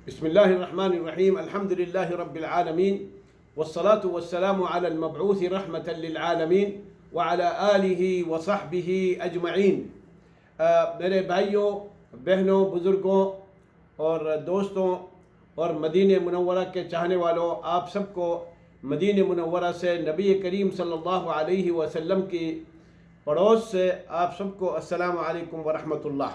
بسم الله الرحمن الرحيم. الحمد لله رب العالمين والصلاة والسلام على المبعوث رحمة للعالمين وعلى آله وصحبه أجمعين. میرے بھائیوں، بہنوں، بزرگوں اور دوستوں اور مدینہ منورہ کے چاہنے والوں، آپ سب کو مدینہ منورہ سے نبی کریم صلی اللہ علیہ وسلم کی پڑوس سے آپ سب کو السلام علیکم ورحمۃ اللہ.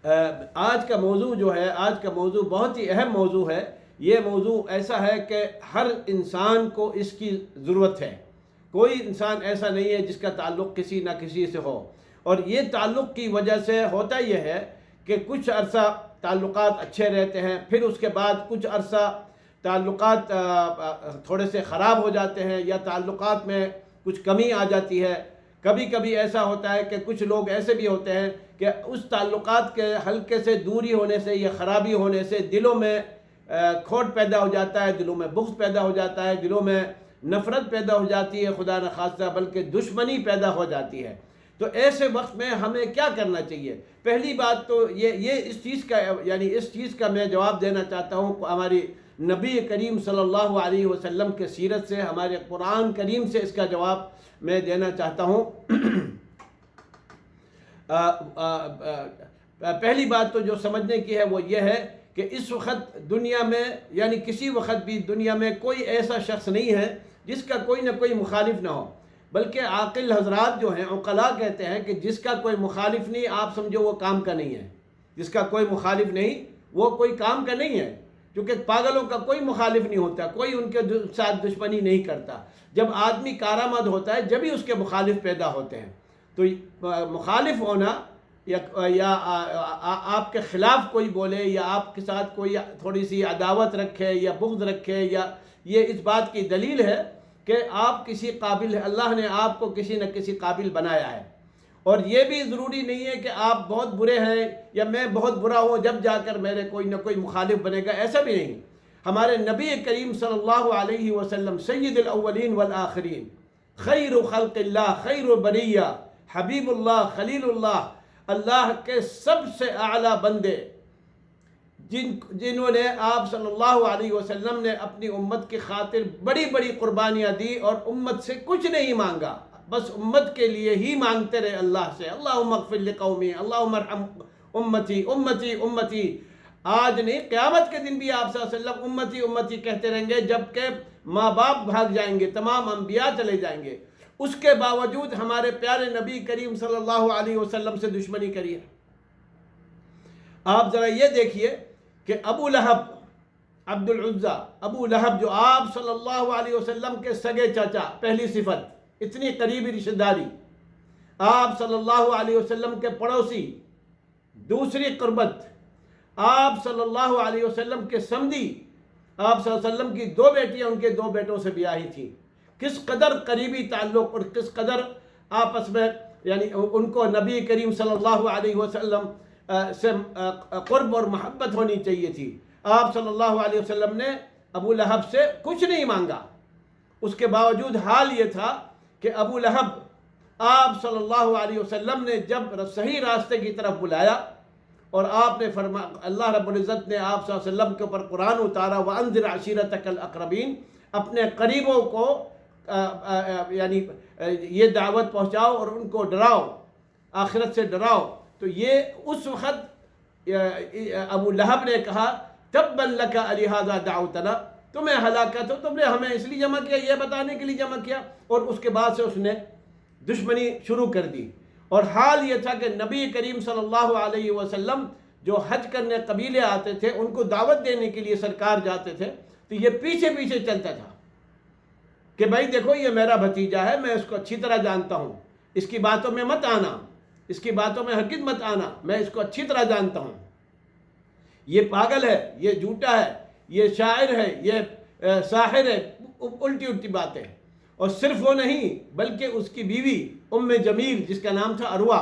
آج کا موضوع بہت ہی اہم موضوع ہے. یہ موضوع ایسا ہے کہ ہر انسان کو اس کی ضرورت ہے. کوئی انسان ایسا نہیں ہے جس کا تعلق کسی نہ کسی سے ہو، اور یہ تعلق کی وجہ سے ہوتا یہ ہے کہ کچھ عرصہ تعلقات اچھے رہتے ہیں، پھر اس کے بعد کچھ عرصہ تعلقات تھوڑے سے خراب ہو جاتے ہیں یا تعلقات میں کچھ کمی آ جاتی ہے. کبھی کبھی ایسا ہوتا ہے کہ کچھ لوگ ایسے بھی ہوتے ہیں کہ اس تعلقات کے ہلکے سے دوری ہونے سے یا خرابی ہونے سے دلوں میں کھوٹ پیدا ہو جاتا ہے، دلوں میں بغض پیدا ہو جاتا ہے، دلوں میں نفرت پیدا ہو جاتی ہے، خدا نخواستہ بلکہ دشمنی پیدا ہو جاتی ہے. تو ایسے وقت میں ہمیں کیا کرنا چاہیے؟ پہلی بات تو یہ اس چیز کا میں جواب دینا چاہتا ہوں. ہماری نبی کریم صلی اللہ علیہ وسلم کے سیرت سے، ہمارے قرآن کریم سے اس کا جواب میں دینا چاہتا ہوں. پہلی بات تو جو سمجھنے کی ہے وہ یہ ہے کہ اس وقت دنیا میں، یعنی کسی وقت بھی دنیا میں کوئی ایسا شخص نہیں ہے جس کا کوئی نہ کوئی مخالف نہ ہو. بلکہ عاقل حضرات جو ہیں، عقلاء کہتے ہیں کہ جس کا کوئی مخالف نہیں، آپ سمجھو وہ کام کا نہیں ہے. جس کا کوئی مخالف نہیں وہ کوئی کام کا نہیں ہے، کیونکہ پاگلوں کا کوئی مخالف نہیں ہوتا، کوئی ان کے ساتھ دشمنی نہیں کرتا. جب آدمی کارآمد ہوتا ہے جبھی اس کے مخالف پیدا ہوتے ہیں. تو مخالف ہونا یا آپ کے خلاف کوئی بولے یا آپ کے ساتھ کوئی تھوڑی سی عداوت رکھے یا بغض رکھے، یا یہ اس بات کی دلیل ہے کہ آپ کسی قابل، اللہ نے آپ کو کسی نہ کسی قابل بنایا ہے. اور یہ بھی ضروری نہیں ہے کہ آپ بہت برے ہیں یا میں بہت برا ہوں جب جا کر میرے کوئی نہ کوئی مخالف بنے گا، ایسا بھی نہیں. ہمارے نبی کریم صلی اللہ علیہ وسلم سید الاولین والآخرین، خیر خلق اللہ، خیر بریہ، حبیب اللہ، خلیل اللہ، اللہ کے سب سے اعلیٰ بندے، جنہوں نے آپ صلی اللہ علیہ وسلم نے اپنی امت کی خاطر بڑی بڑی قربانیاں دی اور امت سے کچھ نہیں مانگا، بس امت کے لیے ہی مانگتے رہے اللہ سے. اللہم اغفر لقومی، اللہم ارحم امتی امتی امتی. آج نہیں، قیامت کے دن بھی آپ صلی اللہ علیہ وسلم امتی امتی کہتے رہیں گے، جبکہ ماں باپ بھاگ جائیں گے، تمام انبیاء چلے جائیں گے. اس کے باوجود ہمارے پیارے نبی کریم صلی اللہ علیہ وسلم سے دشمنی کری ہے. آپ ذرا یہ دیکھیے کہ ابو لہب، عبد العزہ، ابو لہب جو آپ صلی اللہ علیہ وسلم کے سگے چاچا، پہلی صفت اتنی قریبی رشتہ داری، آپ صلی اللہ علیہ وسلم کے پڑوسی، دوسری قربت، آپ صلی اللہ علیہ وسلم کے سمدی، آپ صلی اللہ علیہ وسلم کی دو بیٹیاں ان کے دو بیٹوں سے بیاہی تھیں. کس قدر قریبی تعلق اور کس قدر آپس میں، یعنی ان کو نبی کریم صلی اللہ علیہ وسلم سے قرب اور محبت ہونی چاہیے تھی. آپ صلی اللہ علیہ وسلم نے ابو لہب سے کچھ نہیں مانگا. اس کے باوجود حال یہ تھا کہ ابو لہب آپ صلی اللہ علیہ وسلم نے جب صحیح راستے کی طرف بلایا، اور آپ نے اللہ رب العزت نے آپ صلی اللہ علیہ وسلم کے اوپر قرآن اتارا، وَأَنذِرْ عَشِيرَتَكَ الْأَقْرَبِينَ، اپنے قریبوں کو یعنی یہ دعوت پہنچاؤ اور ان کو ڈراؤ، آخرت سے ڈراؤ. تو یہ اس وقت ابو لہب نے کہا تبا لک لہذا دعوتنا، تمہیں ہلاکت ہو، تم نے ہمیں اس لیے جمع کیا، یہ بتانے کے لیے جمع کیا. اور اس کے بعد سے اس نے دشمنی شروع کر دی. اور حال یہ تھا کہ نبی کریم صلی اللہ علیہ وسلم جو حج کرنے قبیلے آتے تھے، ان کو دعوت دینے کے لیے سرکار جاتے تھے، تو یہ پیچھے پیچھے چلتا تھا کہ بھائی دیکھو یہ میرا بھتیجا ہے، میں اس کو اچھی طرح جانتا ہوں، اس کی باتوں میں مت آنا، اس کی باتوں میں ہرگز مت آنا، میں اس کو اچھی طرح جانتا ہوں، یہ پاگل ہے، یہ جھوٹا ہے، یہ شاعر ہے، یہ ساحر ہے، الٹی الٹی باتیں. اور صرف وہ نہیں بلکہ اس کی بیوی ام جمیل، جس کا نام تھا عروہ،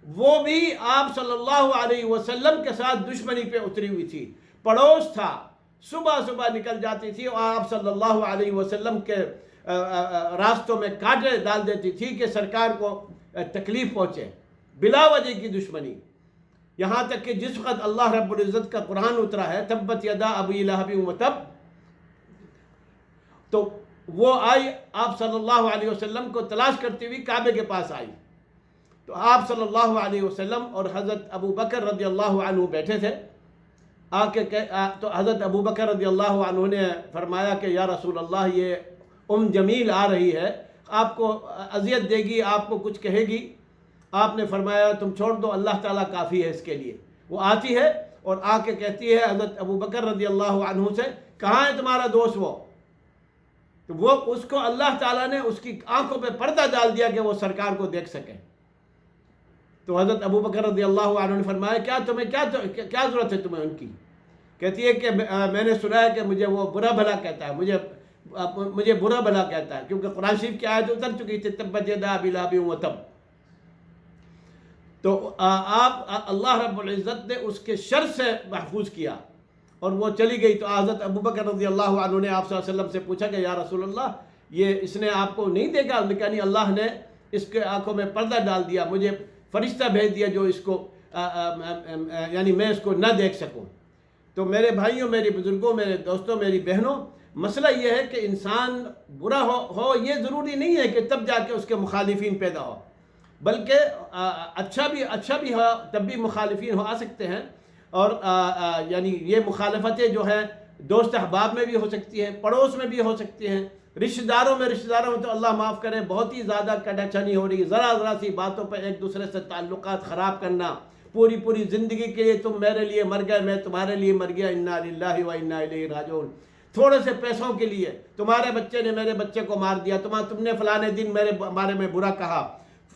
وہ بھی آپ صلی اللہ علیہ وسلم کے ساتھ دشمنی پہ اتری ہوئی تھی. پڑوس تھا، صبح صبح نکل جاتی تھی اور آپ صلی اللہ علیہ وسلم کے راستوں میں کانٹے ڈال دیتی تھی کہ سرکار کو تکلیف پہنچے. بلا وجہ کی دشمنی. یہاں تک کہ جس وقت اللہ رب العزت کا قرآن اترا ہے تبت یدا ابی لہب وتب، تو وہ آئی آپ صلی اللہ علیہ وسلم کو تلاش کرتی ہوئی کعبے کے پاس آئی، تو آپ صلی اللہ علیہ وسلم اور حضرت ابو بکر رضی اللہ عنہ بیٹھے تھے، تو حضرت ابو بکر رضی اللہ عنہ نے فرمایا کہ یا رسول اللہ یہ جمیل آ رہی ہے، آپ کو اذیت دے گی، آپ کو کچھ کہے گی۔ آپ نے فرمایا تم چھوڑ دو، اللہ تعالیٰ کافی ہے اس کے لیے۔ وہ آتی ہے اور آ کے کہتی ہے حضرت ابو بکر رضی اللہ عنہ سے، کہاں ہے تمہارا دوست وہ؟ تو وہ اس کو اللہ تعالیٰ نے اس کی آنکھوں پہ پردہ ڈال دیا کہ وہ سرکار کو دیکھ سکے۔ تو حضرت ابو بکر رضی اللہ عنہ نے فرمایا کیا ضرورت ہے تمہیں ان کی؟ کہتی ہے کہ میں نے سنا ہے کہ مجھے وہ برا بھلا کہتا ہے، مجھے برا بھلا کہتا ہے، کیونکہ قرآن شریف کی آیت اتر چکی تھی تبت یدا ابی لہب وتب۔ تو آپ اللہ رب العزت نے اس کے شر سے محفوظ کیا اور وہ چلی گئی۔ تو حضرت ابو بکر رضی اللہ عنہ نے آپ صلی اللہ علیہ وسلم سے پوچھا کہ یا رسول اللہ اس نے آپ کو نہیں دیکھا؟ انہوں نے کہا نہیں، اللہ نے اس کے آنکھوں میں پردہ ڈال دیا، مجھے فرشتہ بھیج دیا جو اس کو یعنی میں اس کو نہ دیکھ سکوں۔ تو میرے بھائیوں، میرے بزرگوں، میرے دوستوں، میری بہنوں، مسئلہ یہ ہے کہ انسان برا ہو یہ ضروری نہیں ہے کہ تب جا کے اس کے مخالفین پیدا ہو، بلکہ اچھا بھی ہو تب بھی مخالفین آ سکتے ہیں۔ اور یعنی یہ مخالفتیں جو ہیں دوست احباب میں بھی ہو سکتی ہیں، پڑوس میں بھی ہو سکتی ہیں، رشتہ داروں میں تو اللہ معاف کرے بہت ہی زیادہ کڈاچھانی ہو رہی ہے، ذرا سی باتوں پہ ایک دوسرے سے تعلقات خراب کرنا، پوری زندگی کے لیے تم میرے لیے مر گئے، میں تمہارے لیے مر گیا، انا للہ و انا الیہ راجعون۔ تھوڑے سے پیسوں کے لیے تمہارے بچے نے میرے بچے کو مار دیا، تم نے فلانے دن میرے بارے میں برا کہا،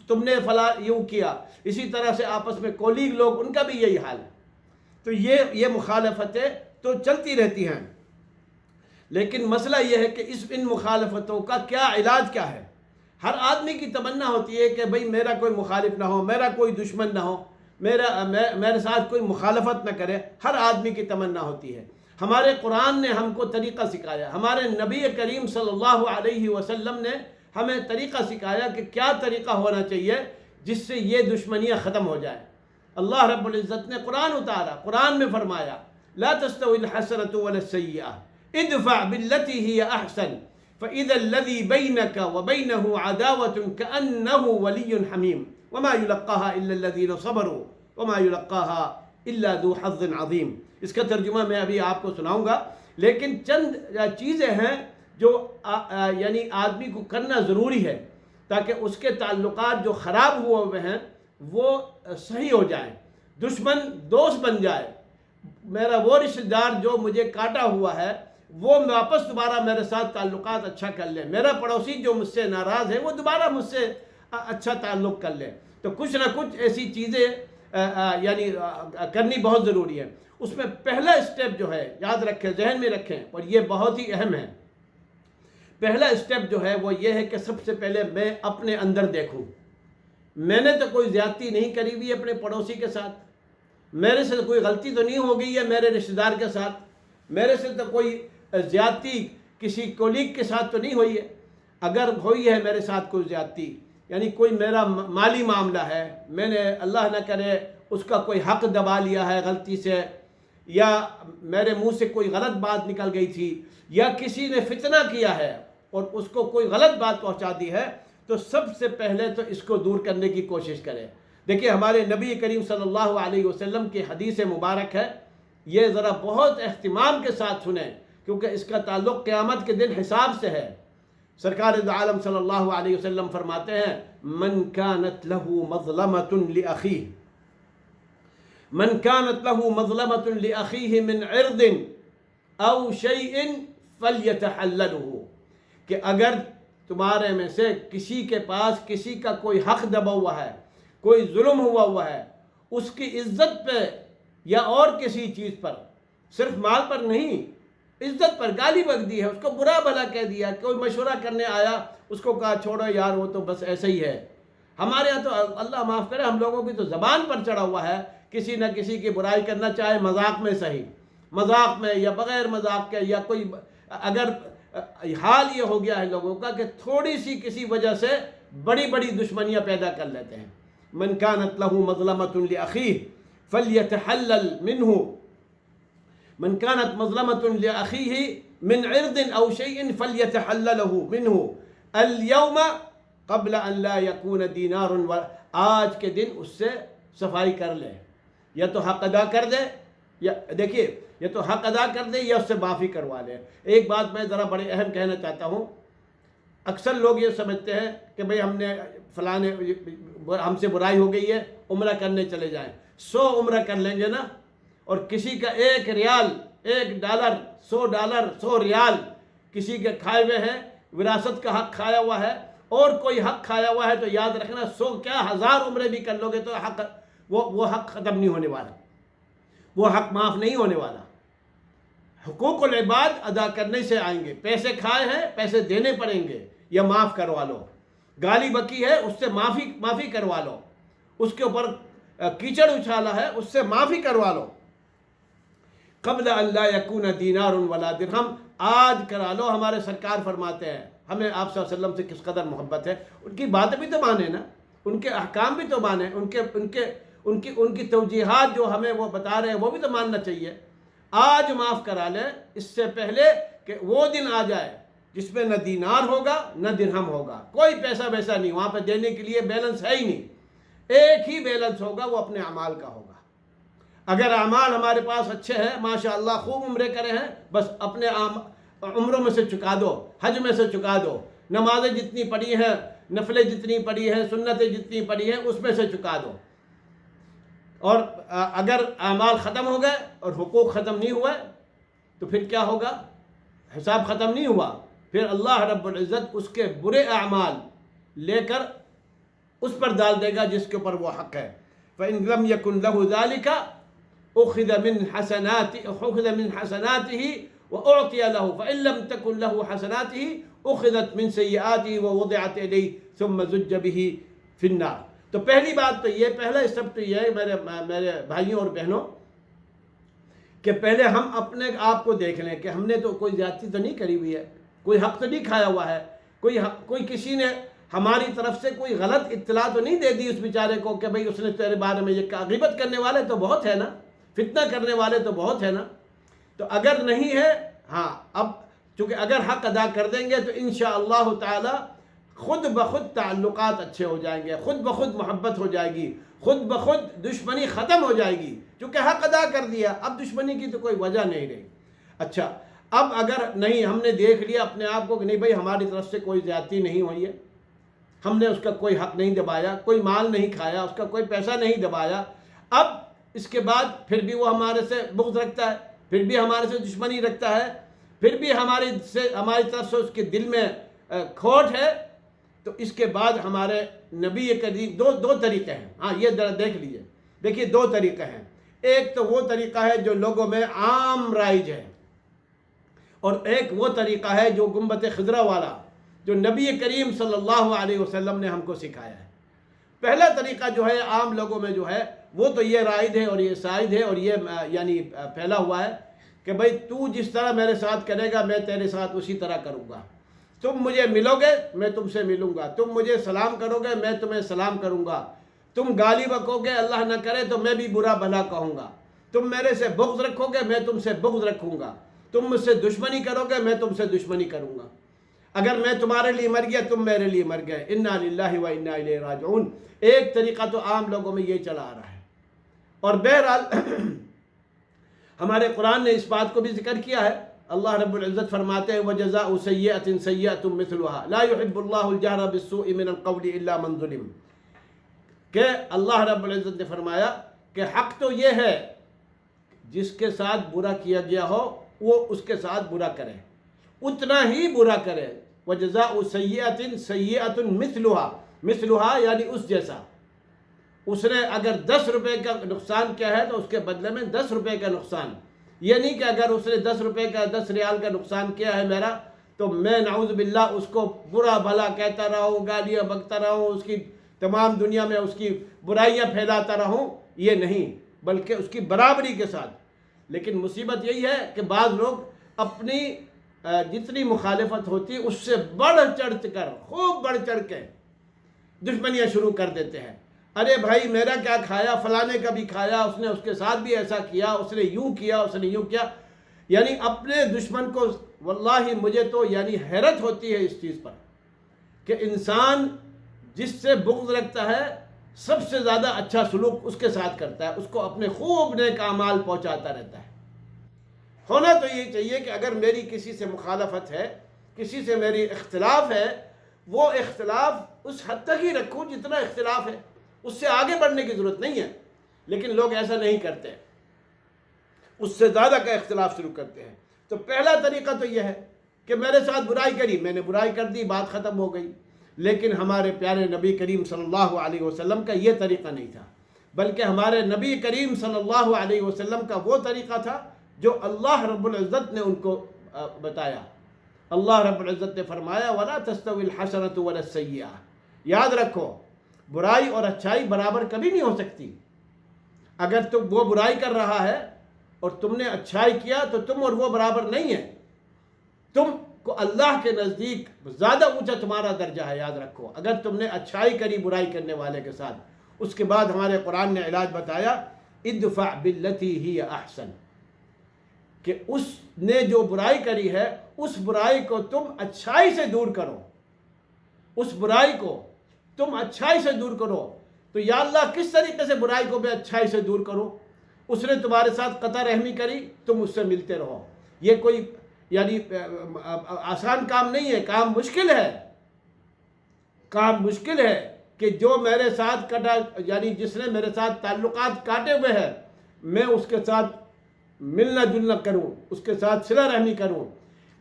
تم نے یوں کیا۔ اسی طرح سے آپس میں کولیگ لوگ، ان کا بھی یہی حال ہے۔ تو یہ مخالفتیں تو چلتی رہتی ہیں، لیکن مسئلہ یہ ہے کہ ان مخالفتوں کا کیا علاج کیا ہے؟ ہر آدمی کی تمنا ہوتی ہے کہ بھئی میرا کوئی مخالف نہ ہو، میرا کوئی دشمن نہ ہو، میرے ساتھ کوئی مخالفت نہ کرے، ہر آدمی کی تمنا ہوتی ہے۔ ہمارے قرآن نے ہم کو طریقہ سکھایا، ہمارے نبی کریم صلی اللہ علیہ وسلم نے ہمیں طریقہ سکھایا کہ کیا طریقہ ہونا چاہیے جس سے یہ دشمنیاں ختم ہو جائیں۔ اللہ رب العزت نے قرآن اتارا، قرآن میں فرمایا لا تستوی الحسنۃ ولا السیئۃ ادفع بالتي هي احسن فاذا الذي بينك وبينه عداوة كأنه ولي حميم وما يلقاها الا الذين صبروا وما يلقاها الا ذو حظ عظيم۔ اس کا ترجمہ میں ابھی آپ کو سناؤں گا، لیکن چند چیزیں ہیں جو یعنی آدمی کو کرنا ضروری ہے تاکہ اس کے تعلقات جو خراب ہوئے ہیں وہ صحیح ہو جائیں، دشمن دوست بن جائے، میرا وہ رشتہ دار جو مجھے کاٹا ہوا ہے وہ واپس دوبارہ میرے ساتھ تعلقات اچھا کر لے، میرا پڑوسی جو مجھ سے ناراض ہے وہ دوبارہ مجھ سے اچھا تعلق کر لے۔ تو کچھ نہ کچھ ایسی چیزیں یعنی کرنی بہت ضروری ہے۔ اس میں پہلا اسٹیپ جو ہے، یاد رکھیں، ذہن میں رکھیں، اور یہ بہت ہی اہم ہے، پہلا اسٹیپ جو ہے وہ یہ ہے کہ سب سے پہلے میں اپنے اندر دیکھوں، میں نے تو کوئی زیادتی نہیں کری ہوئی اپنے پڑوسی کے ساتھ، میرے سے کوئی غلطی تو نہیں ہو گئی ہے میرے رشتہ دار کے ساتھ، میرے سے تو کوئی زیادتی کسی کولیگ کے ساتھ تو نہیں ہوئی ہے۔ اگر ہوئی ہے میرے ساتھ کوئی زیادتی، یعنی کوئی میرا مالی معاملہ ہے، میں نے اللہ نہ کرے اس کا کوئی حق دبا لیا ہے غلطی سے، یا میرے منہ سے کوئی غلط بات نکل گئی تھی، یا کسی نے فتنہ کیا ہے اور اس کو کوئی غلط بات پہنچا دی ہے، تو سب سے پہلے تو اس کو دور کرنے کی کوشش کریں۔ دیکھیں ہمارے نبی کریم صلی اللہ علیہ وسلم کی حدیث مبارک ہے، یہ ذرا بہت اہتمام کے ساتھ سنیں کیونکہ اس کا تعلق قیامت کے دن حساب سے ہے۔ سرکار عالم صلی اللہ علیہ وسلم فرماتے ہیں من كانت له مظلمة لأخيه من كانت له مظلمة لأخيه من عرض او شيء فليتحلله، کہ اگر تمہارے میں سے کسی کے پاس کسی کا کوئی حق دبا ہوا ہے، کوئی ظلم ہوا ہے، اس کی عزت پہ یا اور کسی چیز پر، صرف مال پر نہیں، عزت پر گالی بک دی ہے، اس کو برا بھلا کہہ دیا، کوئی مشورہ کرنے آیا اس کو کہا چھوڑو یار وہ تو بس ایسے ہی ہے۔ ہمارے یہاں تو اللہ معاف کرے ہم لوگوں کی تو زبان پر چڑھا ہوا ہے، کسی نہ کسی کی برائی کرنا، چاہے مذاق میں صحیح، مذاق میں یا بغیر مذاق کے، یا کوئی اگر حال یہ ہو گیا ہے لوگوں کا کہ تھوڑی سی کسی وجہ سے بڑی بڑی دشمنیاں پیدا کر لیتے ہیں۔ من كانت له مظلمة لأخيه فلیتحلل منہ من كانت مظلمة لأخيه من عرض أو شيء فلیتحلله منہ اليوم قبل ان لا يكون دینار، آج کے دن اس سے صفائی کر لے، یا تو حق ادا کر دے، یا دیکھیے یا تو حق ادا کر دے یا اس سے معافی کروا لے۔ ایک بات میں ذرا بڑے اہم کہنا چاہتا ہوں، اکثر لوگ یہ سمجھتے ہیں کہ بھئی ہم نے فلانے ہم سے برائی ہو گئی ہے، عمرہ کرنے چلے جائیں، 100 عمرہ کر لیں گے نا، اور کسی کا 1 ریال، 1 ڈالر، 100 ڈالر، 100 ریال کسی کے کھائے ہوئے ہیں، وراثت کا حق کھایا ہوا ہے، اور کوئی حق کھایا ہوا ہے، تو یاد رکھنا 100 کیا 1000 عمرے بھی کر لو گے تو حق وہ حق ختم نہیں ہونے والا، وہ حق معاف نہیں ہونے والا۔ حقوق العباد ادا کرنے سے آئیں گے، پیسے کھائے ہیں پیسے دینے پڑیں گے، یا معاف کروا لو، گالی بکی ہے اس سے معافی کروا لو، اس کے اوپر کیچڑ اچھالا ہے اس سے معافی کروا لو۔ قبل ان لا یکون دینار ولا درہم، آج کرا لو۔ ہمارے سرکار فرماتے ہیں، ہمیں آپ صلی اللہ علیہ وسلم سے کس قدر محبت ہے، ان کی باتیں بھی تو مانیں نا، ان کے احکام بھی تو مانیں، ان کی توجیحات جو ہمیں وہ بتا رہے ہیں وہ بھی تو ماننا چاہیے۔ آج معاف کرا لیں، اس سے پہلے کہ وہ دن آ جائے جس میں نہ دینار ہوگا نہ درہم ہوگا، کوئی پیسہ ویسا نہیں، وہاں پہ دینے کے لیے بیلنس ہے ہی نہیں، ایک ہی بیلنس ہوگا، وہ اپنے اعمال کا ہوگا۔ اگر اعمال ہمارے پاس اچھے ہیں، ماشاءاللہ خوب عمرے کرے ہیں، بس اپنے عمروں میں سے چکا دو، حج میں سے چکا دو، نمازیں جتنی پڑھی ہیں، نفلیں جتنی پڑھی ہیں، سنتیں جتنی پڑھی ہیں، اس میں سے چکا دو۔ اور اگر اعمال ختم ہو گئے اور حقوق ختم نہیں ہوئے تو پھر کیا ہوگا؟ حساب ختم نہیں ہوا، پھر اللہ رب العزت اس کے برے اعمال لے کر اس پر ڈال دے گا جس کے اوپر وہ حق ہے۔ فَإِن لَمْ يَكُنْ لَهُ ذَلِكَ أُخِذَ مِنْ حَسَنَاتِهِ وَأُعْطِيَ لَهُ فَإِن لَمْ تَكُنْ لَهُ حَسَنَاتِهِ أُخِذَتْ مِنْ سَيِّئَاتِهِ وَوُضِعَتْ إِلَيْهِ ثُمَّ زُجَّ بِهِ فِي النَّارِ۔ تو پہلی بات تو یہ، پہلا اسٹیپ تو یہ ہے میرے بھائیوں اور بہنوں، کہ پہلے ہم اپنے آپ کو دیکھ لیں کہ ہم نے تو کوئی زیادتی تو نہیں کری ہوئی ہے، کوئی حق تو نہیں کھایا ہوا ہے، کوئی کسی نے ہماری طرف سے کوئی غلط اطلاع تو نہیں دے دی اس بیچارے کو کہ بھئی اس نے تیرے بارے میں یہ کہا۔ غیبت کرنے والے تو بہت ہے نا، فتنہ کرنے والے تو بہت ہے نا۔ تو اگر نہیں ہے، ہاں اب چونکہ اگر حق ادا کر دیں گے تو انشاءاللہ تعالی خود بخود تعلقات اچھے ہو جائیں گے، خود بخود محبت ہو جائے گی، خود بخود دشمنی ختم ہو جائے گی، چونکہ حق ادا کر دیا، اب دشمنی کی تو کوئی وجہ نہیں رہی۔ اچھا، اب اگر نہیں، ہم نے دیکھ لیا اپنے آپ کو کہ نہیں بھائی ہماری طرف سے کوئی زیادتی نہیں ہوئی ہے، ہم نے اس کا کوئی حق نہیں دبایا، کوئی مال نہیں کھایا، اس کا کوئی پیسہ نہیں دبایا، اب اس کے بعد پھر بھی وہ ہمارے سے بغض رکھتا ہے، پھر بھی ہمارے سے دشمنی رکھتا ہے، پھر بھی ہماری طرف سے اس کے دل میں کھوٹ ہے، تو اس کے بعد ہمارے نبی کریم دو طریقے ہیں، ہاں یہ ذرا دیکھ لیجئے، دیکھیے 2 طریقے ہیں۔ ایک تو وہ طریقہ ہے جو لوگوں میں عام رائج ہے، اور ایک وہ طریقہ ہے جو گنبد خضرا والا، جو نبی کریم صلی اللہ علیہ وسلم نے ہم کو سکھایا ہے۔ پہلا طریقہ جو ہے عام لوگوں میں جو ہے وہ تو یہ رائج ہے اور یہ سائد ہے اور یہ یعنی پھیلا ہوا ہے کہ بھئی تو جس طرح میرے ساتھ کرے گا میں تیرے ساتھ اسی طرح کروں گا، تم مجھے ملو گے میں تم سے ملوں گا، تم مجھے سلام کرو گے میں تمہیں سلام کروں گا، تم گالی بکو گے اللہ نہ کرے تو میں بھی برا بھلا کہوں گا، تم میرے سے بغض رکھو گے میں تم سے بغض رکھوں گا، تم مجھ سے دشمنی کرو گے میں تم سے دشمنی کروں گا، اگر میں تمہارے لیے مر گیا تم میرے لیے مر گئے، انا للہ و انا الیہ راجعون۔ ایک طریقہ تو عام لوگوں میں یہ چلا آ رہا ہے، اور بہرحال ہمارے قرآن نے اس بات کو بھی ذکر کیا ہے۔ اللہ رب العزت فرماتے ہیں وَجَزَاءُ سَيِّئَةٍ سَيِّئَةٌ مِثْلُهَا لَا يُحِبُّ اللَّهُ الْجَهْرَ بِالسُّوءِ مِنَ الْقَوْلِ إِلَّا مَنْ ظُلِمَ، کہ اللہ رب العزت نے فرمایا کہ حق تو یہ ہے جس کے ساتھ برا کیا گیا ہو وہ اس کے ساتھ برا کرے، اتنا ہی برا کرے۔ وَجَزَاءُ سَيِّئَةٍ سَيِّئَةٌ مِثْلُهَا، مثلها یعنی اس جیسا، اس نے اگر 10 روپے کا نقصان کیا ہے تو اس کے بدلے میں 10 روپے کا نقصان، یہ نہیں کہ اگر اس نے 10 روپے کا 10 ریال کا نقصان کیا ہے میرا تو میں نعوذ باللہ اس کو برا بھلا کہتا رہوں، گالیاں بکتا رہوں، اس کی تمام دنیا میں اس کی برائیاں پھیلاتا رہوں، یہ نہیں، بلکہ اس کی برابری کے ساتھ۔ لیکن مصیبت یہی ہے کہ بعض لوگ اپنی جتنی مخالفت ہوتی ہے اس سے بڑھ چڑھ کر، خوب بڑھ چڑھ کے دشمنیاں شروع کر دیتے ہیں۔ ارے بھائی میرا کیا کھایا، فلانے کا بھی کھایا، اس نے اس کے ساتھ بھی ایسا کیا، اس نے یوں کیا، اس نے یوں کیا. یعنی اپنے دشمن کو، واللہ مجھے تو یعنی حیرت ہوتی ہے اس چیز پر کہ انسان جس سے بغض رکھتا ہے سب سے زیادہ اچھا سلوک اس کے ساتھ کرتا ہے، اس کو اپنے خوب نیک اعمال پہنچاتا رہتا ہے. ہونا تو یہ چاہیے کہ اگر میری کسی سے مخالفت ہے، کسی سے میری اختلاف ہے، وہ اختلاف اس حد تک ہی رکھوں جتنا اختلاف ہے، اس سے آگے بڑھنے کی ضرورت نہیں ہے. لیکن لوگ ایسا نہیں کرتے، اس سے زیادہ کا اختلاف شروع کرتے ہیں. تو پہلا طریقہ تو یہ ہے کہ میرے ساتھ برائی کری، میں نے برائی کر دی، بات ختم ہو گئی. لیکن ہمارے پیارے نبی کریم صلی اللہ علیہ وسلم کا یہ طریقہ نہیں تھا، بلکہ ہمارے نبی کریم صلی اللہ علیہ وسلم کا وہ طریقہ تھا جو اللہ رب العزت نے ان کو بتایا. اللہ رب العزت نے فرمایا وَلَا تَسْتَوِي الْحَسَنَةُ وَلَا السَّيِّئَةُ. یاد رکھو برائی اور اچھائی برابر کبھی نہیں ہو سکتی. اگر تم وہ برائی کر رہا ہے اور تم نے اچھائی کیا تو تم اور وہ برابر نہیں ہیں. تم کو اللہ کے نزدیک زیادہ اونچا تمہارا درجہ ہے. یاد رکھو اگر تم نے اچھائی کری برائی کرنے والے کے ساتھ، اس کے بعد ہمارے قرآن نے علاج بتایا ادفع باللتی ہی احسن، کہ اس نے جو برائی کری ہے اس برائی کو تم اچھائی سے دور کرو، اس برائی کو تم اچھائی سے دور کرو. تو یا اللہ کس طریقے سے برائی کو میں اچھائی سے دور کروں؟ اس نے تمہارے ساتھ قطع رحمی کری، تم اس سے ملتے رہو. یہ کوئی یعنی آسان کام نہیں ہے، کام مشکل ہے. کام مشکل ہے کہ جو میرے ساتھ کٹا، یعنی جس نے میرے ساتھ تعلقات کاٹے ہوئے ہیں، میں اس کے ساتھ ملنا جلنا کروں، اس کے ساتھ صلہ رحمی کروں.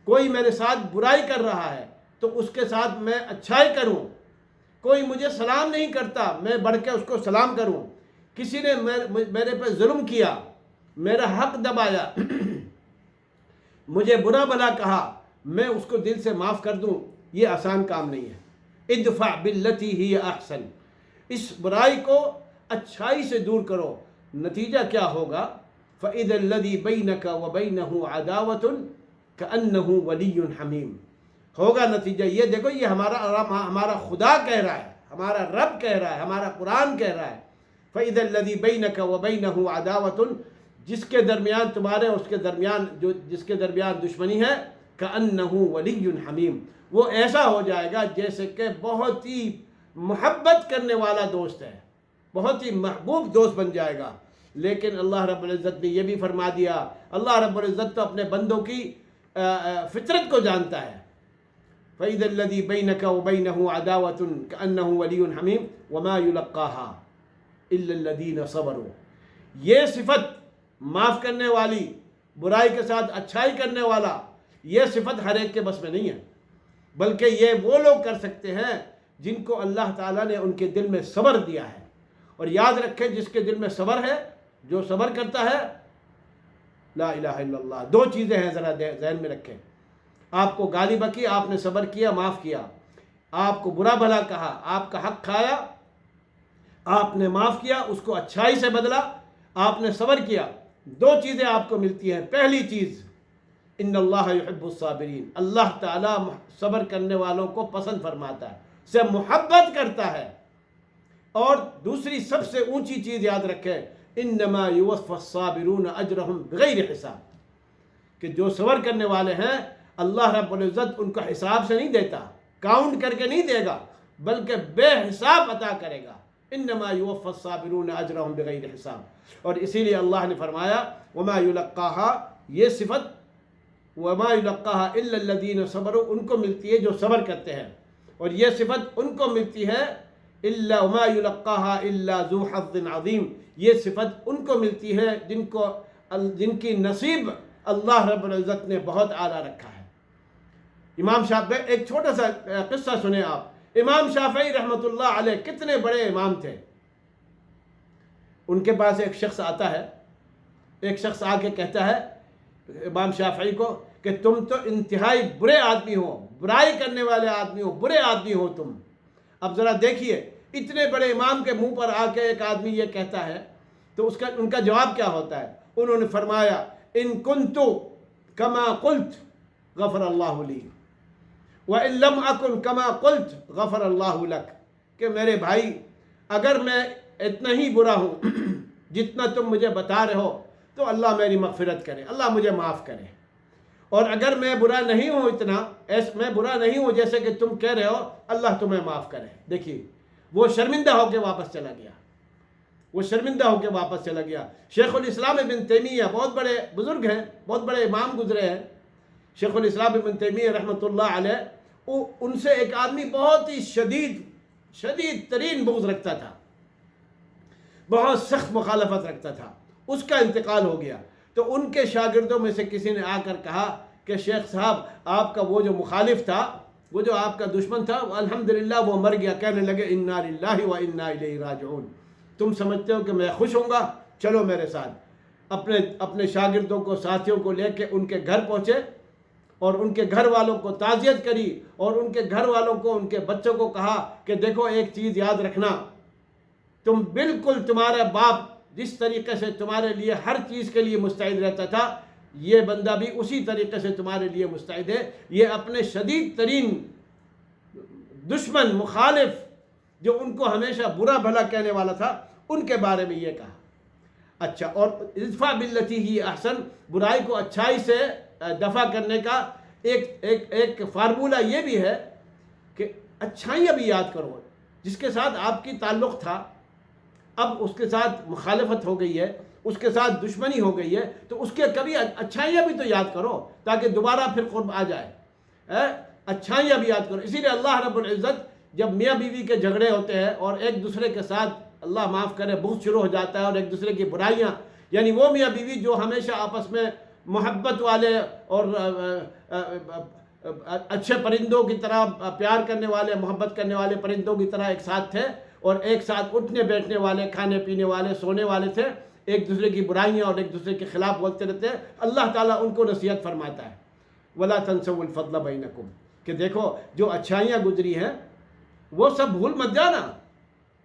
کوئی میرے ساتھ برائی کر رہا ہے تو اس کے ساتھ میں اچھائی کروں. کوئی مجھے سلام نہیں کرتا، میں بڑھ کے اس کو سلام کروں. کسی نے میرے پہ ظلم کیا، میرا حق دبایا، مجھے برا بھلا کہا، میں اس کو دل سے معاف کر دوں. یہ آسان کام نہیں ہے. ادفع باللتی ہی احسن، اس برائی کو اچھائی سے دور کرو. نتیجہ کیا ہوگا؟ فَإِذَا الَّذِي بَيْنَكَ وَبَيْنَهُ عَدَاوَةٌ كَأَنَّهُ وَلِيٌّ حَمِيمٌ. ہوگا نتیجہ یہ، دیکھو یہ ہمارا خدا کہہ رہا ہے، ہمارا رب کہہ رہا ہے، ہمارا قرآن کہہ رہا ہے. فَإِذَا الَّذِي بَيْنَكَ وَبَيْنَهُ عَدَاوَةٌ، جس کے درمیان تمہارے اور اس کے درمیان جس کے درمیان دشمنی ہے، كَأَنَّهُ وَلِيٌّ حَمِيمٌ، وہ ایسا ہو جائے گا جیسے کہ بہت ہی محبت کرنے والا دوست ہے، بہت ہی محبوب دوست بن جائے گا. لیکن اللہ رب العزت نے یہ بھی فرما دیا، اللہ رب العزت تو اپنے بندوں کی فطرت کو جانتا ہے. فَإِذَا الَّذِي بَيْنَكَ وَبَيْنَهُ عَدَاوَةٌ كَأَنَّهُ وَلِيٌّ حَمِيمٌ وَمَا يُلَقَّاهَا إِلَّا الَّذِينَ صَبَرُوا. یہ صفت معاف کرنے والی، برائی کے ساتھ اچھائی کرنے والا، یہ صفت ہر ایک کے بس میں نہیں ہے، بلکہ یہ وہ لوگ کر سکتے ہیں جن کو اللہ تعالیٰ نے ان کے دل میں صبر دیا ہے. اور یاد رکھیں جس کے دل میں صبر ہے، جو صبر کرتا ہے، لا الہ الا اللہ. دو چیزیں ہیں، ذرا ذہن میں رکھیں. آپ کو گالی بکی، آپ نے صبر کیا، معاف کیا. آپ کو برا بھلا کہا، آپ کا حق کھایا، آپ نے معاف کیا، اس کو اچھائی سے بدلا، آپ نے صبر کیا. دو چیزیں آپ کو ملتی ہیں. پہلی چیز ان اللہ یحب الصابرین، اللہ تعالیٰ صبر کرنے والوں کو پسند فرماتا ہے، سے محبت کرتا ہے. اور دوسری سب سے اونچی چیز یاد رکھیں، انما یوفی الصابرون اجرہم بغیر حساب، کہ جو صبر کرنے والے ہیں اللہ رب العزت ان کو حساب سے نہیں دیتا، کاؤنٹ کر کے نہیں دے گا، بلکہ بے حساب عطا کرے گا. انما یوفی الصابرون اجرہم بغیر حساب. اور اسی لیے اللہ نے فرمایا وما یلقاها، یہ صفت وما یلقاها الا الذین صبروا، ان کو ملتی ہے جو صبر کرتے ہیں. اور یہ صفت ان کو ملتی ہے الا وما یلقاها الا ذو حظ عظیم، یہ صفت ان کو ملتی ہے جن کی نصیب اللہ رب العزت نے بہت اعلیٰ رکھا ہے. امام شافعی، ایک چھوٹا سا قصہ سنیں آپ. امام شافعی رحمۃ اللہ علیہ کتنے بڑے امام تھے. ان کے پاس ایک شخص آتا ہے، ایک شخص آ کے کہتا ہے امام شافعی کو کہ تم تو انتہائی برے آدمی ہو، برائی کرنے والے آدمی ہو، برے آدمی ہو تم. اب ذرا دیکھیے اتنے بڑے امام کے منہ پر آ کے ایک آدمی یہ کہتا ہے تو ان کا جواب کیا ہوتا ہے؟ انہوں نے فرمایا ان کنت کما قلت غفر اللہ لی وان لم اکن کما قلت غفر اللہ لک، کہ میرے بھائی اگر میں اتنا ہی برا ہوں جتنا تم مجھے بتا رہے ہو تو اللہ میری مغفرت کرے، اللہ مجھے معاف کرے، اور اگر میں برا نہیں ہوں اتنا، میں برا نہیں ہوں جیسے کہ تم کہہ رہے ہو، اللہ تمہیں معاف کرے۔ دیکھیے وہ شرمندہ ہو کے واپس چلا گیا، وہ شرمندہ ہو کے واپس چلا گیا۔ شیخ الاسلام ابن تیمیہ بہت بڑے بزرگ ہیں، بہت بڑے امام گزرے ہیں، شیخ الاسلام ابن تیمیہ رحمۃ اللہ علیہ، ان سے ایک آدمی بہت ہی شدید ترین بغض رکھتا تھا، بہت سخت مخالفت رکھتا تھا، اس کا انتقال ہو گیا۔ تو ان کے شاگردوں میں سے کسی نے آ کر کہا کہ شیخ صاحب آپ کا وہ جو مخالف تھا، وہ جو آپ کا دشمن تھا، الحمدللہ وہ مر گیا۔ کہنے لگے انا للہ و انا الیہ راجعون، تم سمجھتے ہو کہ میں خوش ہوں گا؟ چلو میرے ساتھ۔ اپنے شاگردوں کو، ساتھیوں کو لے کے ان کے گھر پہنچے اور ان کے گھر والوں کو تعزیت کری، اور ان کے گھر والوں کو، ان کے بچوں کو کہا کہ دیکھو ایک چیز یاد رکھنا، تم بالکل تمہارا باپ جس طریقے سے تمہارے لیے ہر چیز کے لیے مستعد رہتا تھا، یہ بندہ بھی اسی طریقے سے تمہارے لیے مستعد ہے۔ یہ اپنے شدید ترین دشمن، مخالف، جو ان کو ہمیشہ برا بھلا کہنے والا تھا، ان کے بارے میں یہ کہا۔ اچھا، اور ادفع باللتی ہی احسن، برائی کو اچھائی سے دفع کرنے کا ایک فارمولہ یہ بھی ہے کہ اچھائیاں بھی یاد کرو۔ جس کے ساتھ آپ کی تعلق تھا، اب اس کے ساتھ مخالفت ہو گئی ہے، اس کے ساتھ دشمنی ہو گئی ہے، تو اس کے کبھی اچھائیاں بھی تو یاد کرو تاکہ دوبارہ پھر قرب آ جائے۔ اچھائیاں بھی یاد کرو۔ اسی لیے اللہ رب العزت جب میاں بیوی کے جھگڑے ہوتے ہیں اور ایک دوسرے کے ساتھ، اللہ معاف کرے، بغض شروع ہو جاتا ہے اور ایک دوسرے کی برائیاں، یعنی وہ میاں بیوی جو ہمیشہ آپس میں محبت والے اور اچھے پرندوں کی طرح پیار کرنے والے، محبت کرنے والے پرندوں کی طرح ایک ساتھ تھے، اور ایک ساتھ اٹھنے بیٹھنے والے، کھانے پینے والے، سونے والے تھے، ایک دوسرے کی برائیاں اور ایک دوسرے کے خلاف بولتے رہتے ہیں، اللہ تعالیٰ ان کو نصیحت فرماتا ہے وَلَا تَنْسَوُا الْفَضْلَ بَيْنَكُمْ، کہ دیکھو جو اچھائیاں گزری ہیں وہ سب بھول مت جانا،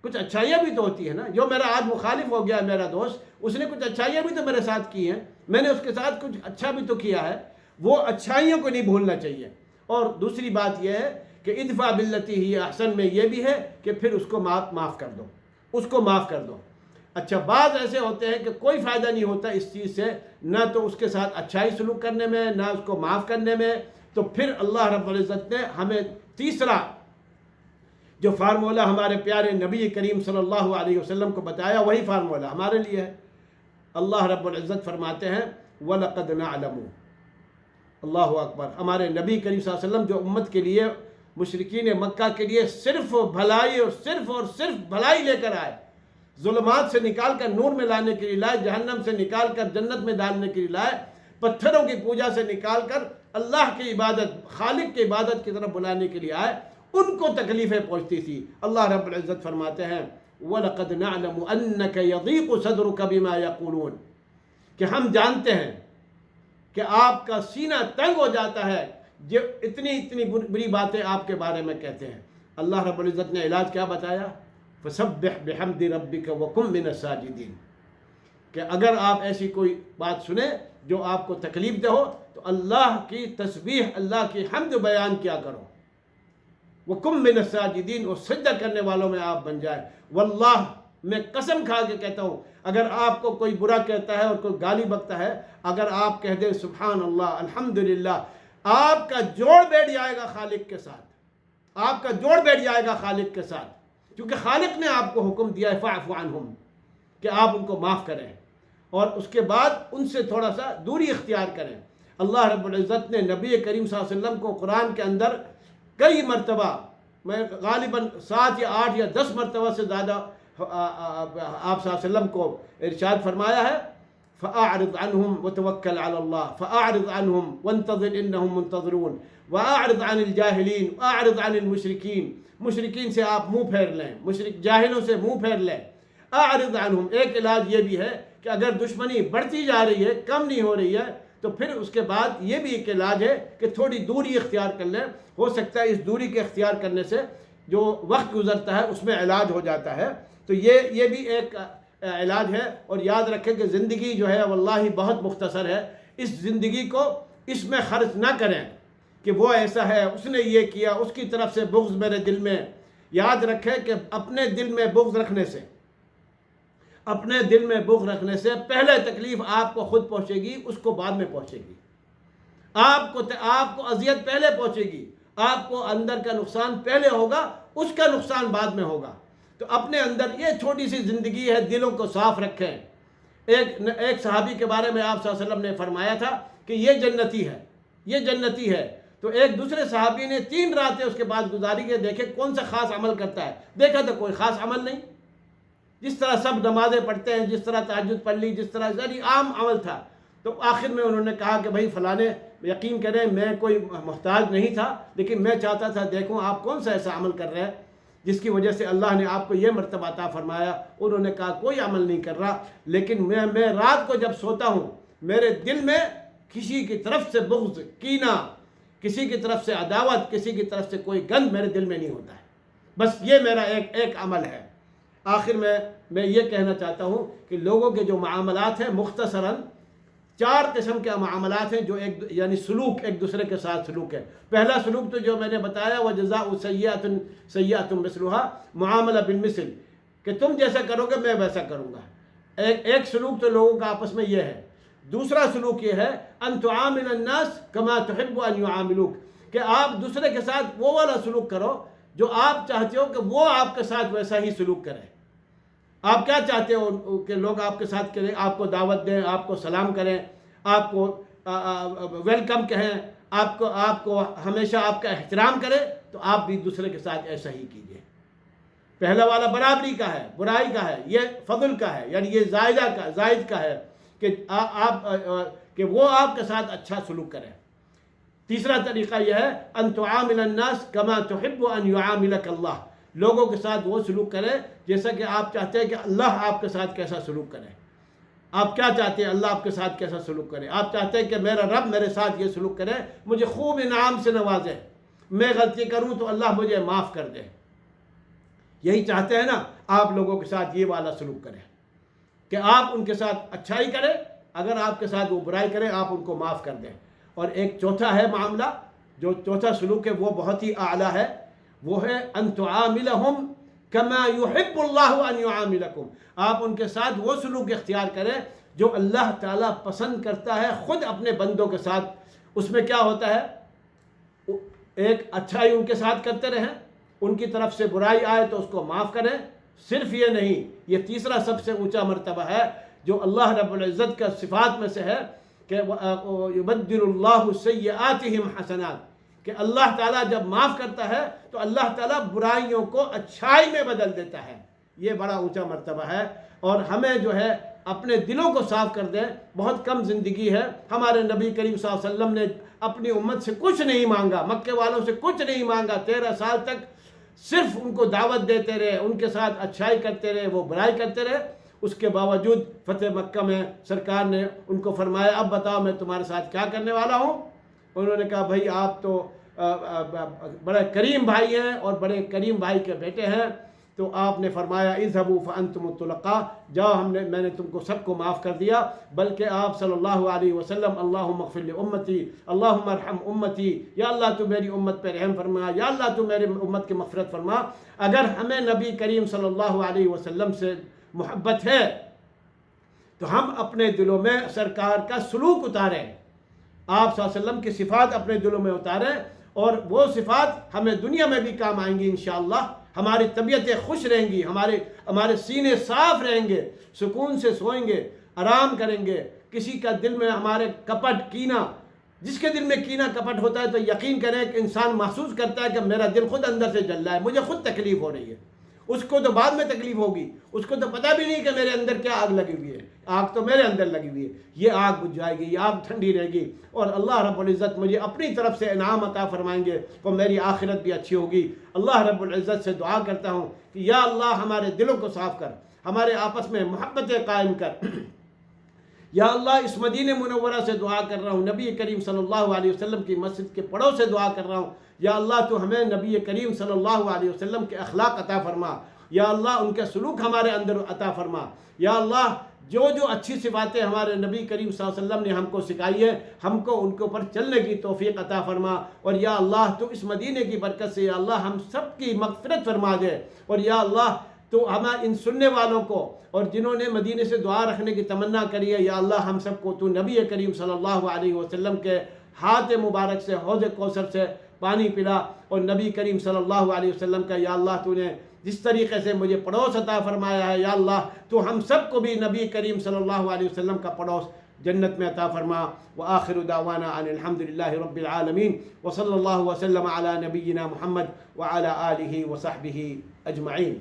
کچھ اچھائیاں بھی تو ہوتی ہیں نا۔ جو میرا آج مخالف ہو گیا میرا دوست، اس نے کچھ اچھائیاں بھی تو میرے ساتھ کی ہیں، میں نے اس کے ساتھ کچھ اچھا بھی تو کیا ہے، وہ اچھائیوں کو نہیں بھولنا چاہیے۔ اور دوسری بات یہ ہے کہ ادفع باللتی ہی احسن میں یہ بھی ہے کہ پھر اس کو معاف کر دو، اس کو معاف کر دو۔ اچھا، بعض ایسے ہوتے ہیں کہ کوئی فائدہ نہیں ہوتا اس چیز سے، نہ تو اس کے ساتھ اچھائی سلوک کرنے میں، نہ اس کو معاف کرنے میں، تو پھر اللہ رب العزت نے ہمیں تیسرا جو فارمولہ ہمارے پیارے نبی کریم صلی اللہ علیہ وسلم کو بتایا، وہی فارمولہ ہمارے لیے ہے۔ اللہ رب العزت فرماتے ہیں وَلَقَدْ نَعْلَمُ، اللہ اکبر، ہمارے نبی کریم صلی اللہ علیہ وسلم جو امت کے لیے، مشرکین مکہ کے لیے صرف بھلائی اور صرف بھلائی لے کر آئے، ظلمات سے نکال کر نور میں لانے کے لیے لائے، جہنم سے نکال کر جنت میں ڈالنے کے لیے لائے، پتھروں کی پوجا سے نکال کر اللہ کی عبادت، خالق کی عبادت کی طرف بلانے کے لیے آئے، ان کو تکلیفیں پہنچتی تھی۔ اللہ رب العزت فرماتے ہیں وَلَقَدْ نَعْلَمُ أَنَّكَ يَضِيقُ صَدْرُكَ بِمَا يَقُولُونَ، کہ ہم جانتے ہیں کہ آپ کا سینہ تنگ ہو جاتا ہے جو اتنی بری باتیں آپ کے بارے میں کہتے ہیں۔ اللہ رب العزت نے علاج کیا بتایا؟ فَسَبِّحْ بِحَمْدِ رَبِّكَ وَكُن مِّنَ السَّاجِدِينَ، کہ اگر آپ ایسی کوئی بات سنیں جو آپ کو تکلیف دہ ہو تو اللہ کی تسبیح، اللہ کی حمد بیان کیا کرو، وَكُن مِّنَ السَّاجِدِينَ، اور سجدہ کرنے والوں میں آپ بن جائیں۔ واللہ، میں قسم کھا کے کہتا ہوں، اگر آپ کو کوئی برا کہتا ہے اور کوئی گالی بکتا ہے، اگر آپ کہہ دیں سبحان اللہ، الحمدللہ، آپ کا جوڑ بیٹھ جائے گا خالق کے ساتھ، آپ کا جوڑ بیٹھ جائے گا خالق کے ساتھ، کیونکہ خالق نے آپ کو حکم دیا ہے فاعف عنہم، کہ آپ ان کو معاف کریں، اور اس کے بعد ان سے تھوڑا سا دوری اختیار کریں۔ اللہ رب العزت نے نبی کریم صلی اللہ علیہ وسلم کو قرآن کے اندر کئی مرتبہ، میں غالباً 7 یا 8 یا 10 مرتبہ سے زیادہ آپ صلی اللہ علیہ وسلم کو ارشاد فرمایا ہے فَأَعْرِضْ عَنْهُمْ وَتَوَكَّلْ عَلَى اللَّهِ فَأَعْرِضْ عَنْهُمْ وَانْتَظِرْ إِنَّهُمْ مُنْتَظِرُونَ وَأَعْرِضْ عَنِ الْجَاهِلِينَ وَأَعْرِضْ عَنِ الْمُشْرِكِينَ، مشرکین سے آپ منہ پھیر لیں، جاہلوں سے منہ پھیر لیں۔ اعرض عنہم، ایک علاج یہ بھی ہے کہ اگر دشمنی بڑھتی جا رہی ہے، کم نہیں ہو رہی ہے، تو پھر اس کے بعد یہ بھی ایک علاج ہے کہ تھوڑی دوری اختیار کر لیں۔ ہو سکتا ہے اس دوری کے اختیار کرنے سے جو وقت گزرتا ہے اس میں علاج ہو جاتا ہے، تو یہ بھی ایک علاج ہے۔ اور یاد رکھیں کہ زندگی جو ہے واللہ بہت مختصر ہے، اس زندگی کو اس میں خرچ نہ کریں کہ وہ ایسا ہے، اس نے یہ کیا، اس کی طرف سے بغض میرے دل میں۔ یاد رکھیں کہ اپنے دل میں بغض رکھنے سے، اپنے دل میں بغض رکھنے سے پہلے تکلیف آپ کو خود پہنچے گی، اس کو بعد میں پہنچے گی۔ آپ کو اذیت پہلے پہنچے گی، آپ کو اندر کا نقصان پہلے ہوگا، اس کا نقصان بعد میں ہوگا۔ تو اپنے اندر یہ چھوٹی سی زندگی ہے، دلوں کو صاف رکھیں۔ ایک صحابی کے بارے میں آپ صلی اللہ علیہ وسلم نے فرمایا تھا کہ یہ جنتی ہے، یہ جنتی ہے۔ تو ایک دوسرے صحابی نے 3 راتیں اس کے بعد گزاری کہ دیکھے کون سا خاص عمل کرتا ہے، دیکھا تو کوئی خاص عمل نہیں، جس طرح سب نمازیں پڑھتے ہیں، جس طرح تہجد پڑھ لی، جس طرح یعنی عام عمل تھا۔ تو آخر میں انہوں نے کہا کہ بھائی فلانے، یقین کریں میں کوئی محتاج نہیں تھا، لیکن میں چاہتا تھا دیکھوں آپ کون سا ایسا عمل کر رہے ہیں جس کی وجہ سے اللہ نے آپ کو یہ مرتبہ عطا فرمایا۔ انہوں نے کہا کوئی عمل نہیں کر رہا، لیکن میں رات کو جب سوتا ہوں میرے دل میں کسی کی طرف سے بغض، کینہ، کسی کی طرف سے عداوت، کسی کی طرف سے کوئی گند میرے دل میں نہیں ہوتا ہے۔ بس یہ میرا ایک عمل ہے۔ آخر میں یہ کہنا چاہتا ہوں کہ لوگوں کے جو معاملات ہیں مختصراً 4 قسم کے معاملات ہیں، جو یعنی سلوک، ایک دوسرے کے ساتھ سلوک ہے۔ پہلا سلوک تو جو میں نے بتایا وہ جزاء سیئۃ مثلها، معاملہ بالمثل، کہ تم جیسا کرو گے میں ویسا کروں گا۔ ایک سلوک تو لوگوں کا آپس میں یہ ہے۔ دوسرا سلوک یہ ہے ان تعامل الناس کما تحب ان یعاملوک، کہ آپ دوسرے کے ساتھ وہ والا سلوک کرو جو آپ چاہتے ہو کہ وہ آپ کے ساتھ ویسا ہی سلوک کرے۔ آپ کیا چاہتے ہو کہ لوگ آپ کے ساتھ کریں؟ آپ کو دعوت دیں، آپ کو سلام کریں، آپ کو ویلکم کہیں، آپ کو ہمیشہ آپ کا احترام کرے، تو آپ بھی دوسرے کے ساتھ ایسا ہی کیجیے۔ پہلا والا برابری کا ہے، برائی کا ہے، یہ فضل کا ہے، یعنی یہ زائد کا ہے کہ وہ آپ کے ساتھ اچھا سلوک کرے۔ تیسرا طریقہ یہ ہے ان تعامل الناس کما تحب ان یعاملک اللہ، لوگوں کے ساتھ وہ سلوک کرے جیسا کہ آپ چاہتے ہیں کہ اللہ آپ کے ساتھ کیسا سلوک کرے۔ آپ کیا چاہتے ہیں اللہ آپ کے ساتھ کیسا سلوک کرے؟ آپ چاہتے ہیں کہ میرا رب میرے ساتھ یہ سلوک کرے، مجھے خوب انعام سے نوازے، میں غلطی کروں تو اللہ مجھے معاف کر دے۔ یہی چاہتے ہیں نا آپ لوگوں کے ساتھ یہ والا سلوک کریں کہ آپ ان کے ساتھ اچھائی کریں، اگر آپ کے ساتھ وہ برائی کریں آپ ان کو معاف کر دیں۔ اور ایک چوتھا ہے معاملہ، جو چوتھا سلوک ہے وہ بہت ہی اعلیٰ ہے، وہ ہے ان تعاملہم کما یحب اللہ ان یعاملکم، آپ ان کے ساتھ وہ سلوک اختیار کریں جو اللہ تعالیٰ پسند کرتا ہے خود اپنے بندوں کے ساتھ۔ اس میں کیا ہوتا ہے؟ ایک اچھائی ان کے ساتھ کرتے رہیں، ان کی طرف سے برائی آئے تو اس کو معاف کریں۔ صرف یہ نہیں، یہ تیسرا سب سے اونچا مرتبہ ہے جو اللہ رب العزت کا صفات میں سے ہے کہ یبدل اللہ سیئاتہم حسنات، کہ اللہ تعالیٰ جب معاف کرتا ہے تو اللہ تعالیٰ برائیوں کو اچھائی میں بدل دیتا ہے۔ یہ بڑا اونچا مرتبہ ہے، اور ہمیں جو ہے اپنے دلوں کو صاف کر دیں۔ بہت کم زندگی ہے، ہمارے نبی کریم صلی اللہ علیہ وسلم نے اپنی امت سے کچھ نہیں مانگا، مکے والوں سے کچھ نہیں مانگا، 13 سال تک صرف ان کو دعوت دیتے رہے، ان کے ساتھ اچھائی کرتے رہے، وہ برائی کرتے رہے۔ اس کے باوجود فتح مکہ میں سرکار نے ان کو فرمایا اب بتاؤ میں تمہارے ساتھ کیا کرنے والا ہوں۔ انہوں نے کہا بھائی آپ تو بڑے کریم بھائی ہیں اور بڑے کریم بھائی کے بیٹے ہیں، تو آپ نے فرمایا اذهبوا فانتم الطلقاء، جاؤ میں نے تم کو سب کو معاف کر دیا۔ بلکہ آپ صلی اللہ علیہ وسلم اللہم اغفر لامتی، اللہم ارحم امتی، یا اللہ تو میری امت پہ رحم فرما، یا اللہ تو میری امت کی مغفرت فرما۔ اگر ہمیں نبی کریم صلی اللہ علیہ وسلم سے محبت ہے تو ہم اپنے دلوں میں سرکار کا سلوک اتاریں، آپ صلی اللہ علیہ وسلم کی صفات اپنے دلوں میں اتاریں، اور وہ صفات ہمیں دنیا میں بھی کام آئیں گی انشاءاللہ۔ ہماری طبیعتیں خوش رہیں گی، ہمارے سینے صاف رہیں گے، سکون سے سوئیں گے، آرام کریں گے۔ کسی کا دل میں ہمارے کپٹ، کینہ، جس کے دل میں کینہ کپٹ ہوتا ہے تو یقین کریں کہ انسان محسوس کرتا ہے کہ میرا دل خود اندر سے جل رہا ہے، مجھے خود تکلیف ہو رہی ہے۔ اس کو تو بعد میں تکلیف ہوگی، اس کو تو پتہ بھی نہیں کہ میرے اندر کیا آگ لگی ہوئی ہے، آگ تو میرے اندر لگی ہوئی ہے، یہ آگ بجھ جائے گی، یہ آگ ٹھنڈی رہے گی، اور اللہ رب العزت مجھے اپنی طرف سے انعام عطا فرمائیں گے، تو میری آخرت بھی اچھی ہوگی۔ اللہ رب العزت سے دعا کرتا ہوں کہ یا اللہ ہمارے دلوں کو صاف کر، ہمارے آپس میں محبتیں قائم کر۔ یا اللہ اس مدینہ منورہ سے دعا کر رہا ہوں، نبی کریم صلی اللہ علیہ وسلم کی مسجد کے پڑوں سے دعا کر رہا ہوں، یا اللہ تو ہمیں نبی کریم صلی اللہ علیہ وسلم کے اخلاق عطا فرما، یا اللہ ان کے سلوک ہمارے اندر عطا فرما، یا اللہ جو اچھی صفاتیں ہمارے نبی کریم صلی اللہ علیہ وسلم نے ہم کو سکھائی ہے، ہم کو ان کے اوپر چلنے کی توفیق عطا فرما، اور یا اللہ تو اس مدینے کی برکت سے یا اللہ ہم سب کی مغفرت فرما دے، اور یا اللہ تو ہم ان سننے والوں کو اور جنہوں نے مدینے سے دعا رکھنے کی تمنا کری ہے، یا اللہ ہم سب کو تو نبی کریم صلی اللہ علیہ وسلم کے ہاتھ مبارک سے حوض کوثر سے پانی پلا، اور نبی کریم صلی اللہ علیہ وسلم کا یا اللہ تو نے جس طریقے سے مجھے پڑوس عطا فرمایا ہے، یا اللہ تو ہم سب کو بھی نبی کریم صلی اللہ علیہ وسلم کا پڑوس جنت میں عطا فرما۔ وآخر دعوانا ان الحمد للہ رب العالمین، وصلی اللہ وسلم علی نبینا محمد وعلی آلہ وصحبہ اجمعین۔